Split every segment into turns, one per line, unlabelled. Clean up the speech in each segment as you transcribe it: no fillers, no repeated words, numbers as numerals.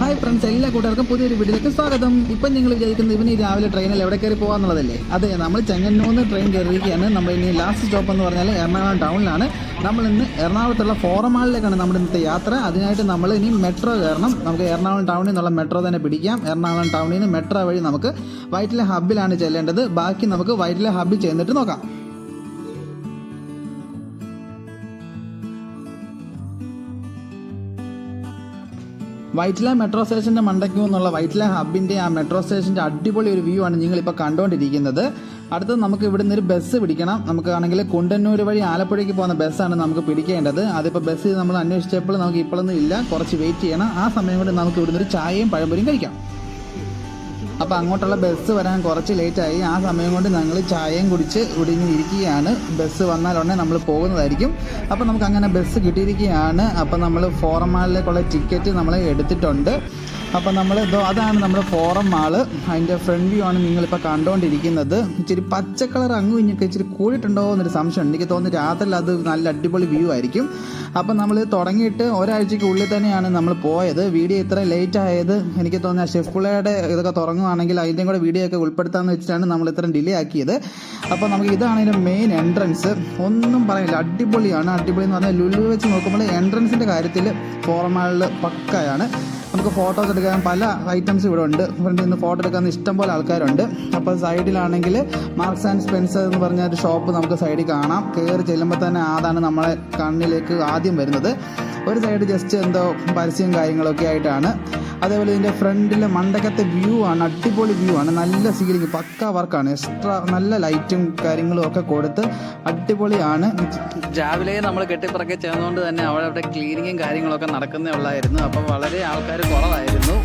Hi friends, എല്ലാ കൂട്ടുകാർക്കും പുതിയൊരു വീഡിയോയിലേക്ക് സ്വാഗതം. ഇപ്പം നിങ്ങൾ വിചാരിക്കുന്നത് ഇവന് രാവിലെ ട്രെയിനിൽ എവിടെ കയറി പോകാന്നുള്ളതല്ലേ? അതെ, നമ്മൾ ചെങ്ങന്നൂന്ന് ട്രെയിൻ കയറിയിരിക്കുകയാണ്. നമ്മൾ ഇനി ലാസ്റ്റ് സ്റ്റോപ്പ് എന്ന് പറഞ്ഞാൽ എറണാകുളം ടൗണിലാണ്. നമ്മൾ ഇന്ന് എറണാകുളത്തുള്ള ഫോറം മാളിലേക്കാണ് നമ്മുടെ ഇന്നത്തെ യാത്ര. അതിനായിട്ട് നമ്മൾ ഇനി മെട്രോ കയറണം. നമുക്ക് എറണാകുളം ടൗണിൽ നിന്നുള്ള മെട്രോ തന്നെ പിടിക്കാം. എറണാകുളം ടൗണിൽ നിന്ന് മെട്രോ വഴി നമുക്ക് വൈറ്റില ഹബ്ബിലാണ് ചെല്ലേണ്ടത്. ബാക്കി നമുക്ക് വൈറ്റില ഹബ്ബിൽ ചെന്നിട്ട് നോക്കാം. വൈറ്റില മെട്രോ സ്റ്റേഷൻ്റെ മണ്ടയ്ക്ക് നിന്നുള്ള വൈറ്റില ഹബ്ബിൻ്റെ ആ മെട്രോ സ്റ്റേഷൻ്റെ അടിപൊളി ഒരു വ്യൂ ആണ് നിങ്ങളിപ്പോൾ കണ്ടുകൊണ്ടിരിക്കുന്നത്. അടുത്തത് നമുക്ക് ഇവിടുന്ന് ഒരു ബസ് പിടിക്കണം. നമുക്കാണെങ്കിൽ കുണ്ടന്നൂർ വഴി ആലപ്പുഴയ്ക്ക് പോകുന്ന ബസ്സാണ് നമുക്ക് പിടിക്കേണ്ടത്. അതിപ്പോൾ ബസ് നമ്മൾ അന്വേഷിച്ചപ്പോൾ നമുക്ക് ഇപ്പോഴൊന്നും ഇല്ല, കുറച്ച് വെയിറ്റ് ചെയ്യണം. ആ സമയം കൊണ്ട് നമുക്ക് ഇവിടുന്ന് ഒരു ചായയും പഴംപൊരിയും കഴിക്കാം. അപ്പോൾ അങ്ങോട്ടുള്ള ബസ് വരാൻ കുറച്ച് ലേറ്റായി. ആ സമയം കൊണ്ട് ഞങ്ങൾ ചായയും കുടിച്ച് ഇവിടെ ഇരിക്കുകയാണ്. ബസ് വന്നാലുടനെ നമ്മൾ പോകുന്നതായിരിക്കും. അപ്പോൾ നമുക്ക് അങ്ങനെ ബസ് കിട്ടിയിരിക്കുകയാണ്. അപ്പോൾ നമ്മൾ ഫോറം മാളിലേക്കുള്ള ടിക്കറ്റ് നമ്മൾ എടുത്തിട്ടുണ്ട്. അപ്പോൾ നമ്മൾ അതാണ് നമ്മുടെ ഫോറം മാള്. അതിൻ്റെ ഫ്രണ്ട് വ്യൂ ആണ് നിങ്ങളിപ്പോൾ കണ്ടുകൊണ്ടിരിക്കുന്നത്. ഇച്ചിരി പച്ച കളർ അങ്ങും ഇഞ്ഞൊക്കെ ഇച്ചിരി കൂടിയിട്ടുണ്ടോ എന്നൊരു സംശയം. എനിക്ക് തോന്നുന്നു രാത്രിയിൽ അത് നല്ല അടിപൊളി വ്യൂ ആയിരിക്കും. അപ്പം നമ്മൾ തുടങ്ങിയിട്ട് ഒരാഴ്ചയ്ക്ക് ഉള്ളിൽ തന്നെയാണ് നമ്മൾ പോയത്. വീഡിയോ ഇത്ര ലേറ്റ് ആയത് എനിക്ക് തോന്നുന്നത് ഷെഫ്പിള്ളയുടെ ഇതൊക്കെ തുടങ്ങുകയാണെങ്കിൽ അതിൻ്റെയും കൂടെ വീഡിയോ ഒക്കെ ഉൾപ്പെടുത്താമെന്ന് വെച്ചിട്ടാണ് നമ്മൾ ഇത്രയും ഡിലേ ആക്കിയത്. അപ്പോൾ നമുക്ക് ഇതാണ് ഇതിൻ്റെ മെയിൻ എൻട്രൻസ്. ഒന്നും പറയില്ല, അടിപൊളിയാണ്. അടിപൊളി എന്ന് പറഞ്ഞാൽ ലുലു വെച്ച് നോക്കുമ്പോൾ എൻട്രൻസിൻ്റെ കാര്യത്തിൽ ഫോറം മാളിൽ പക്കയാണ്. നമുക്ക് ഫോട്ടോസ് എടുക്കാൻ പല ഐറ്റംസ് ഇവിടെ ഉണ്ട്. ഫ്രണ്ടിൽ നിന്ന് ഫോട്ടോ എടുക്കാൻ ഇഷ്ടംപോലെ ആൾക്കാരുണ്ട്. അപ്പോൾ സൈഡിലാണെങ്കിൽ മാർക്സ് ആൻഡ് സ്പെൻസർ എന്ന് പറഞ്ഞ ഒരു ഷോപ്പ് നമുക്ക് സൈഡിൽ കാണാം. കയറി ചെല്ലുമ്പോൾ തന്നെ അതാണ് നമ്മളെ കണ്ണിലേക്ക് ആദ്യം വരുന്നത്. ഒരു സൈഡ് ജസ്റ്റ് എന്തോ പരസ്യം കാര്യങ്ങളൊക്കെ ആയിട്ടാണ്. അതേപോലെ ഇതിൻ്റെ ഫ്രണ്ടിലെ മണ്ടക്കത്തെ വ്യൂ ആണ്, അടിപൊളി വ്യൂ ആണ്. നല്ല സീലിംഗ്, പക്ക വർക്കാണ്. എക്സ്ട്രാ നല്ല ലൈറ്റും കാര്യങ്ങളും ഒക്കെ കൊടുത്ത് അടിപൊളിയാണ്. രാവിലെ നമ്മൾ കെട്ടിപ്പറക്കെ ചേർന്നുകൊണ്ട് തന്നെ അവിടെ ക്ലീനിങ്ങും കാര്യങ്ങളൊക്കെ നടക്കുന്നേ ഉള്ളായിരുന്നു. അപ്പോൾ വളരെ ആൾക്കാർ കുറവായിരുന്നു.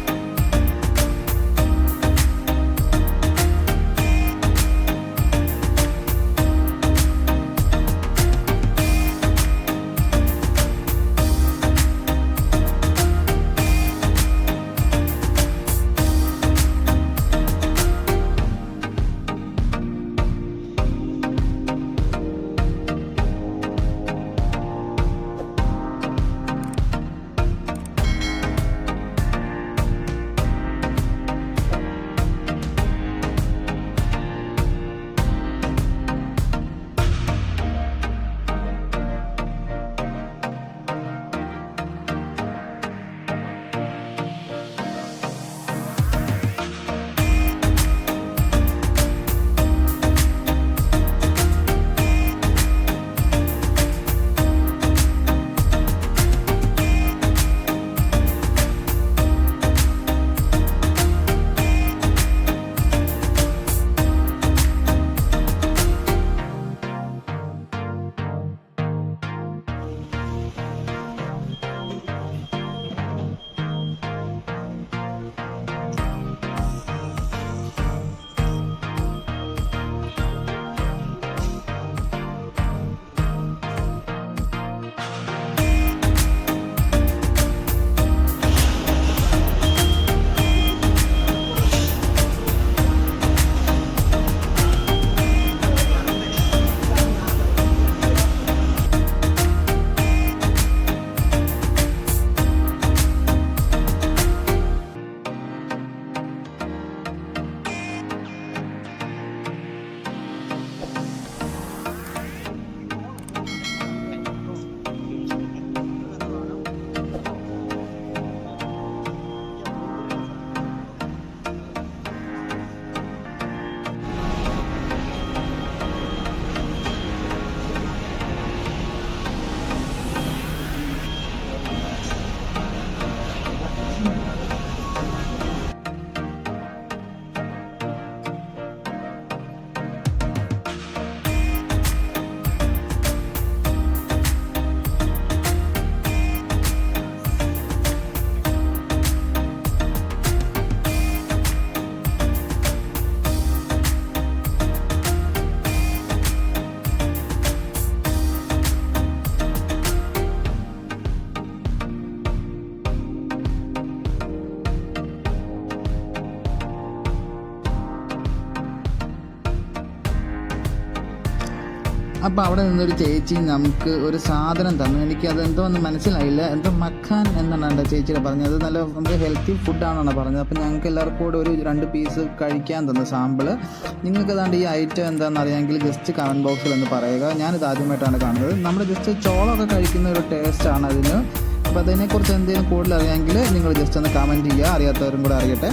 അപ്പോൾ അവിടെ നിന്നൊരു ചേച്ചി നമുക്ക് ഒരു സാധനം തന്നു. എനിക്കത് എന്തോന്ന് മനസ്സിലായില്ല. എന്തോ മഖാൻ എന്നാണ് എൻ്റെ ചേച്ചിയുടെ പറഞ്ഞത്. നല്ല നമുക്ക് ഹെൽത്തി ഫുഡാണെന്നാണ് പറഞ്ഞത്. അപ്പോൾ ഞങ്ങൾക്ക് എല്ലാവർക്കും കൂടെ ഒരു 2 പീസ് കഴിക്കാൻ തന്നു സാമ്പിള്. നിങ്ങൾക്ക് ഏതാണ്ട് ഈ ഐറ്റം എന്താണെന്ന് അറിയാമെങ്കിൽ ജസ്റ്റ് കമൻറ്റ് ബോക്സിൽ ഒന്ന് പറയുക. ഞാനിത് ആദ്യമായിട്ടാണ് കാണുന്നത്. നമ്മൾ ജസ്റ്റ് ചോളമൊക്കെ കഴിക്കുന്ന ഒരു ടേസ്റ്റാണ് അതിന്. അപ്പോൾ അതിനെക്കുറിച്ച് എന്തെങ്കിലും കൂടുതൽ അറിയാമെങ്കിൽ നിങ്ങൾ ജസ്റ്റ് ഒന്ന് കമൻറ്റ് ചെയ്യുക, അറിയാത്തവരും കൂടെ അറിയട്ടെ.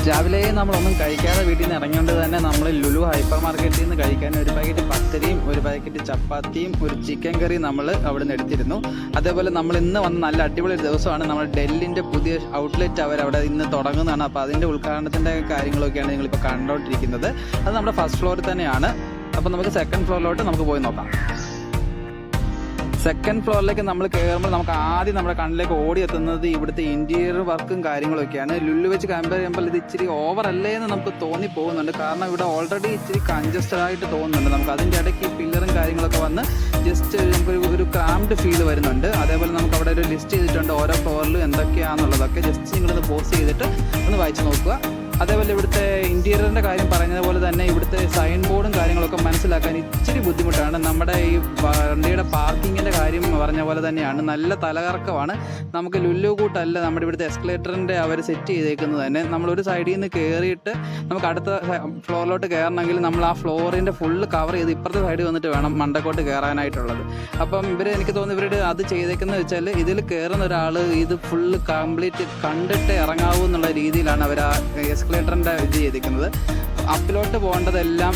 രാവിലെ നമ്മളൊന്നും കഴിക്കാതെ വീട്ടിൽ നിന്ന് ഇറങ്ങിയോണ്ട് തന്നെ നമ്മൾ ലുലു ഹൈപ്പർ മാർക്കറ്റിൽ നിന്ന് കഴിക്കാൻ ഒരു പാക്കറ്റ് പത്തിരിയും ഒരു പാക്കറ്റ് ചപ്പാത്തിയും ഒരു ചിക്കൻ കറിയും നമ്മൾ അവിടെ നിന്ന് എടുത്തിരുന്നു. അതേപോലെ നമ്മൾ ഇന്ന് വന്ന നല്ല അടിപൊളി ഒരു ദിവസമാണ്. നമ്മൾ ഡെല്ലിൻ്റെ പുതിയ ഔട്ട്ലെറ്റ് അവരവിടെ ഇന്ന് തുടങ്ങുന്നതാണ്. അപ്പോൾ അതിൻ്റെ ഉദ്ഘാടനത്തിൻ്റെ കാര്യങ്ങളൊക്കെയാണ് നിങ്ങളിപ്പോൾ കണ്ടുകൊണ്ടിരിക്കുന്നത്. അത് നമ്മുടെ ഫസ്റ്റ് ഫ്ലോറിൽ തന്നെയാണ്. അപ്പോൾ നമുക്ക് സെക്കൻഡ് ഫ്ലോറിലോട്ട് നമുക്ക് പോയി നോക്കാം. സെക്കൻഡ് ഫ്ലോറിലേക്ക് നമ്മൾ കയറുമ്പോൾ നമുക്ക് ആദ്യം നമ്മുടെ കണ്ണിലേക്ക് ഓടിയെത്തുന്നത് ഇവിടുത്തെ ഇന്റീരിയർ വർക്കും കാര്യങ്ങളൊക്കെയാണ്. ലുലു വെച്ച് കമ്പയർ ചെയ്യുമ്പോൾ ഇത് ഇച്ചിരി ഓവർ അല്ലേ എന്ന് നമുക്ക് തോന്നി പോകുന്നുണ്ട്. കാരണം ഇവിടെ ഓൾറെഡി ഇച്ചിരി കൺജസ്റ്റഡ് ആയിട്ട് തോന്നുന്നുണ്ട്. നമുക്ക് അതിൻ്റെ ഇടയ്ക്ക് ഈ പില്ലറും കാര്യങ്ങളൊക്കെ വന്ന് ജസ്റ്റ് നമുക്കൊരു ക്രാംഡ് ഫീൽ വരുന്നുണ്ട്. അതേപോലെ നമുക്ക് അവിടെ ഒരു ലിസ്റ്റ് ചെയ്തിട്ടുണ്ട് ഓരോ ഫ്ലോറിലും എന്തൊക്കെയാണെന്നുള്ളതൊക്കെ. ജസ്റ്റ് നിങ്ങളത് പോസ്റ്റ് ചെയ്തിട്ട് ഒന്ന് വായിച്ച് നോക്കുക. അതേപോലെ ഇവിടുത്തെ ഇൻറ്റീരിയറിൻ്റെ കാര്യം പറഞ്ഞതുപോലെ തന്നെ ഇവിടുത്തെ സൈൻ ബോർഡും കാര്യങ്ങളൊക്കെ മനസ്സിലാക്കാൻ ഇച്ചിരി ബുദ്ധിമുട്ടാണ്. നമ്മുടെ ഈ വണ്ടിയുടെ പാർക്കിങ്ങിൻ്റെ കാര്യം പറഞ്ഞ പോലെ തന്നെയാണ്. നല്ല തലകറക്കമാണ്. നമുക്ക് ലുലു കൂട്ടല്ല നമ്മുടെ ഇവിടുത്തെ എസ്കലേറ്ററിൻ്റെ അവർ സെറ്റ് ചെയ്തേക്കുന്നത് തന്നെ. നമ്മളൊരു സൈഡിൽ നിന്ന് കയറിയിട്ട് നമുക്ക് അടുത്ത ഫ്ലോറിലോട്ട് കയറണമെങ്കിൽ നമ്മൾ ആ ഫ്ലോറിൻ്റെ ഫുള്ള് കവർ ചെയ്ത് ഇപ്പുറത്തെ സൈഡിൽ വന്നിട്ട് വേണം മണ്ടക്കോട്ട് കയറാനായിട്ടുള്ളത്. അപ്പം എനിക്ക് തോന്നുന്നു ഇവരുടെ അത് ചെയ്തേക്കുന്നത് വെച്ചാൽ ഇതിൽ കയറുന്ന ഒരാൾ ഇത് ഫുള്ള് കംപ്ലീറ്റ് കണ്ടിട്ട് ഇറങ്ങാവൂ എന്നുള്ള രീതിയിലാണ് അവർ ആ എസ്കലേറ്ററിൻ്റെ ഇത് ചെയ്തിരിക്കുന്നത്. അപ്പിലോട്ട് പോകേണ്ടതെല്ലാം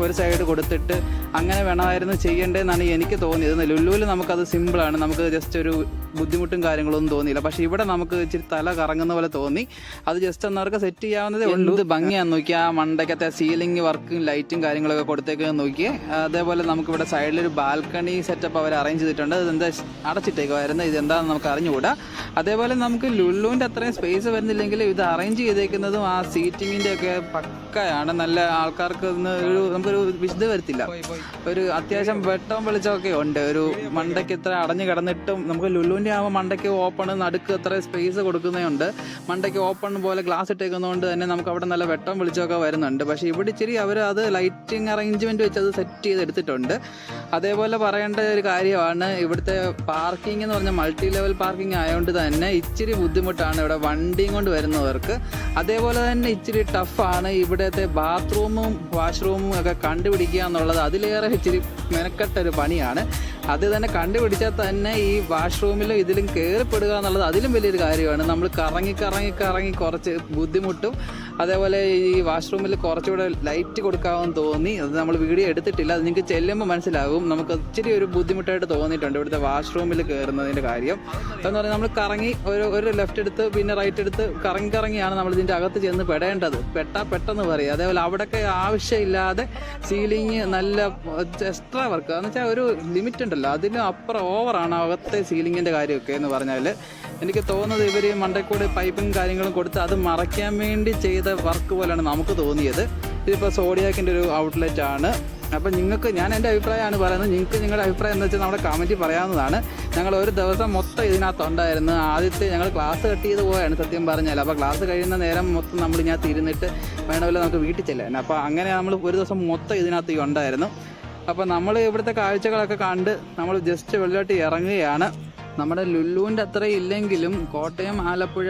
ഒരു സൈഡ് കൊടുത്തിട്ട് അങ്ങനെ വേണമായിരുന്നു ചെയ്യേണ്ടതെന്നാണ് എനിക്ക് തോന്നിയത്. ലുലുവിൽ നമുക്കത് സിമ്പിളാണ്, നമുക്ക് ജസ്റ്റ് ഒരു ബുദ്ധിമുട്ടും കാര്യങ്ങളൊന്നും തോന്നിയില്ല. പക്ഷേ ഇവിടെ നമുക്ക് ഇച്ചിരി തല കറങ്ങുന്ന പോലെ തോന്നി. അത് ജസ്റ്റ് ഒന്നവർക്ക് സെറ്റ് ചെയ്യാവുന്നതേ ഉള്ളൂ. ഇത് ഭംഗിയാന്ന് നോക്കിയാൽ ആ മണ്ടയ്ക്കത്തെ സീലിംഗ് വർക്കും ലൈറ്റും കാര്യങ്ങളൊക്കെ കൊടുത്തേക്ക് നോക്കിയേ. അതേപോലെ നമുക്കിവിടെ സൈഡിലൊരു ബാൽക്കണി സെറ്റപ്പ് അവർ അറേഞ്ച് ചെയ്തിട്ടുണ്ട്. ഇതെന്താ അടച്ചിട്ടേക്കുമായിരുന്നു, ഇതെന്താണെന്ന് നമുക്ക് അറിഞ്ഞുകൂടാ. അതേപോലെ നമുക്ക് ലുലുവിൻ്റെ അത്രയും സ്പേസ് വരുന്നില്ലെങ്കിൽ ഇത് അറേഞ്ച് ചെയ്തേക്കുന്നതും ആ സീറ്റിങ്ങിൻ്റെ ഒക്കെ പക്കയാണ്. നല്ല ആൾക്കാർക്ക് നമുക്കൊരു വിശുദ്ധ വരത്തില്ല. ഒരു അത്യാവശ്യം വെട്ടവും വെളിച്ചമൊക്കെ ഉണ്ട്. ഒരു മണ്ടയ്ക്ക് ഇത്ര അടഞ്ഞു കിടന്നിട്ടും നമുക്ക് ലുലുവിൻ്റെ ആകുമ്പോൾ മണ്ടയ്ക്ക് ഓപ്പൺ നടുക്ക് അത്ര സ്പേസ് കൊടുക്കുന്നതുകൊണ്ട് മണ്ടയ്ക്ക് ഓപ്പൺ പോലെ ഗ്ലാസ് ഇട്ടേക്കുന്നതുകൊണ്ട് തന്നെ നമുക്ക് അവിടെ നല്ല വെട്ടവും വെളിച്ചമൊക്കെ വരുന്നുണ്ട്. പക്ഷേ ഇവിടെ ഇച്ചിരി അവർ അത് ലൈറ്റിംഗ് അറേഞ്ച്മെൻറ്റ് വെച്ച് അത് സെറ്റ് ചെയ്ത് എടുത്തിട്ടുണ്ട്. അതേപോലെ പറയേണ്ട ഒരു കാര്യമാണ് ഇവിടുത്തെ പാർക്കിംഗ് എന്ന് പറഞ്ഞാൽ മൾട്ടി ലെവൽ പാർക്കിംഗ് ആയതുകൊണ്ട് തന്നെ ഇച്ചിരി ബുദ്ധിമുട്ടാണ് ഇവിടെ വണ്ടിയും കൊണ്ട് വരുന്നവർക്ക്. അതേപോലെ തന്നെ ഇച്ചിരി ടഫാണ് ഇവിടുത്തെ ബാത്റൂമും വാഷ്റൂമും ഒക്കെ കണ്ടുപിടിക്കുക എന്നുള്ളത്. അതിലേറെ ഇച്ചിരി മെനക്കെട്ടൊരു പണിയാണ്. അത് തന്നെ കണ്ടുപിടിച്ചാൽ തന്നെ ഈ വാഷ്റൂമിലും ഇതിലും കയറിപ്പെടുക എന്നുള്ളത് അതിലും വലിയൊരു കാര്യമാണ്. നമ്മൾ കറങ്ങി കുറച്ച് ബുദ്ധിമുട്ടും അതേപോലെ ഈ വാഷ്റൂമിൽ കുറച്ചുകൂടെ ലൈറ്റ് കൊടുക്കാമെന്ന് തോന്നി. അത് നമ്മൾ വീഡിയോ എടുത്തിട്ടില്ല, അത് നിങ്ങൾക്ക് ചെല്ലുമ്പോൾ മനസ്സിലാകും. നമുക്ക് ഇച്ചിരി ഒരു ബുദ്ധിമുട്ടായിട്ട് തോന്നിയിട്ടുണ്ട് ഇവിടുത്തെ വാഷ്റൂമിൽ കയറുന്നതിൻ്റെ കാര്യം. എന്ന് പറഞ്ഞാൽ നമ്മൾ കറങ്ങി ഒരു ലെഫ്റ്റ് എടുത്ത് പിന്നെ റൈറ്റ് എടുത്ത് കറങ്ങിയാണ് നമ്മൾ ഇതിൻ്റെ അകത്ത് ചെന്ന് പെടേണ്ടത്. പെട്ടെന്ന് പറയും. അതേപോലെ അവിടെയൊക്കെ ആവശ്യമില്ലാതെ സീലിംഗ് നല്ല എക്സ്ട്രാ വർക്ക് എന്ന് വെച്ചാൽ ഒരു ലിമിറ്റ് ഉണ്ടല്ലോ, അതിന് അപ്പുറം ഓവറാണ് അകത്തെ സീലിങ്ങിൻ്റെ കാര്യമൊക്കെ എന്ന് പറഞ്ഞാൽ. എനിക്ക് തോന്നുന്നത് ഇവർ മണ്ടക്കൂടെ പൈപ്പും കാര്യങ്ങളും കൊടുത്ത് അത് മറയ്ക്കാൻ വേണ്ടി ചെയ്ത വർക്ക് പോലെയാണ് നമുക്ക് തോന്നിയത്. ഇതിപ്പോൾ സോഡിയാക്കിൻ്റെ ഒരു ഔട്ട്ലെറ്റ് ആണ്. അപ്പം നിങ്ങൾക്ക്, ഞാൻ എൻ്റെ അഭിപ്രായമാണ് പറയുന്നത്, നിങ്ങൾക്ക് നിങ്ങളുടെ അഭിപ്രായം എന്ന് വെച്ചാൽ നമ്മുടെ കമൻറ്റിൽ പറയാവുന്നതാണ്. ഞങ്ങൾ ഒരു ദിവസം മൊത്തം ഇതിനകത്തുണ്ടായിരുന്നു. ആദ്യത്തെ ഞങ്ങൾ ക്ലാസ് കട്ട് ചെയ്ത് പോയാണ് സത്യം പറഞ്ഞാൽ. അപ്പോൾ ക്ലാസ് കഴിയുന്ന നേരം മൊത്തം നമ്മൾ ഇതിനകത്ത് ഇരുന്നിട്ട് വേണമല്ലോ നമുക്ക് വീട്ടിൽ ചെല്ലാൻ. അപ്പോൾ അങ്ങനെ നമ്മൾ ഒരു ദിവസം മൊത്തം ഇതിനകത്ത് ഉണ്ടായിരുന്നു. അപ്പോൾ നമ്മൾ ഇവിടുത്തെ കാഴ്ചകളൊക്കെ കണ്ട് നമ്മൾ ജസ്റ്റ് വെളിലോട്ട് ഇറങ്ങുകയാണ്. നമ്മുടെ ലുലുവിൻ്റെ അത്രയും ഇല്ലെങ്കിലും കോട്ടയം, ആലപ്പുഴ,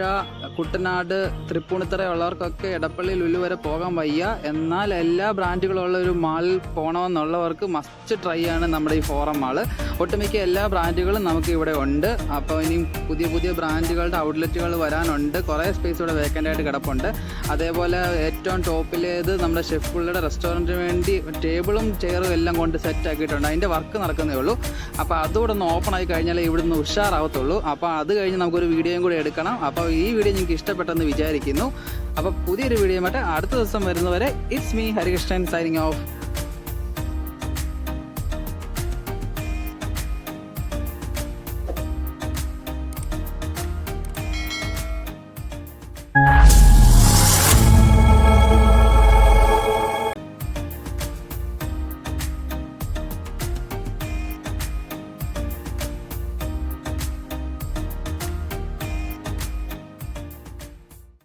കുട്ടനാട്, തൃപ്പൂണിത്തറ ഉള്ളവർക്കൊക്കെ എടപ്പള്ളി ലുലു വരെ പോകാൻ വയ്യ. എന്നാൽ എല്ലാ ബ്രാൻഡുകളുള്ള ഒരു മാൾ പോകണമെന്നുള്ളവർക്ക് മസ്റ്റ് ട്രൈ ആണ് നമ്മുടെ ഈ ഫോറം മാള്. ഒട്ടുമിക്ക എല്ലാ ബ്രാൻഡുകളും നമുക്ക് ഇവിടെ ഉണ്ട്. അപ്പോൾ ഇനിയും പുതിയ ബ്രാൻഡുകളുടെ ഔട്ട്ലെറ്റുകൾ വരാനുണ്ട്. കുറേ സ്പേസ് ഇവിടെ വേക്കൻ്റ് ആയിട്ട് കിടപ്പുണ്ട്. അതേപോലെ ഏറ്റവും ടോപ്പിലേത് നമ്മുടെ ഷെഫ് പുള്ളിയുടെ റെസ്റ്റോറൻറ്റിന് വേണ്ടി ടേബിളും ചെയറും എല്ലാം കൊണ്ട് സെറ്റ് ആക്കിയിട്ടുണ്ട്. അതിൻ്റെ വർക്ക് നടക്കുന്നേ ഉള്ളൂ. അപ്പോൾ അതുകൂടെ ഒന്ന് ഓപ്പൺ ആയി കഴിഞ്ഞാൽ ഇവിടുന്ന് ഉഷാറാവത്തുള്ളൂ. അപ്പോൾ അത് കഴിഞ്ഞ് നമുക്കൊരു വീഡിയോയും കൂടി എടുക്കണം. അപ്പോൾ ഈ വീഡിയോ നിങ്ങൾക്ക് ഇഷ്ടപ്പെട്ടെന്ന് വിചാരിക്കുന്നു. അപ്പോൾ പുതിയൊരു വീഡിയോയുമായിട്ട് അടുത്ത ദിവസം വരുന്നവരെ it's me Harikrishnan signing off.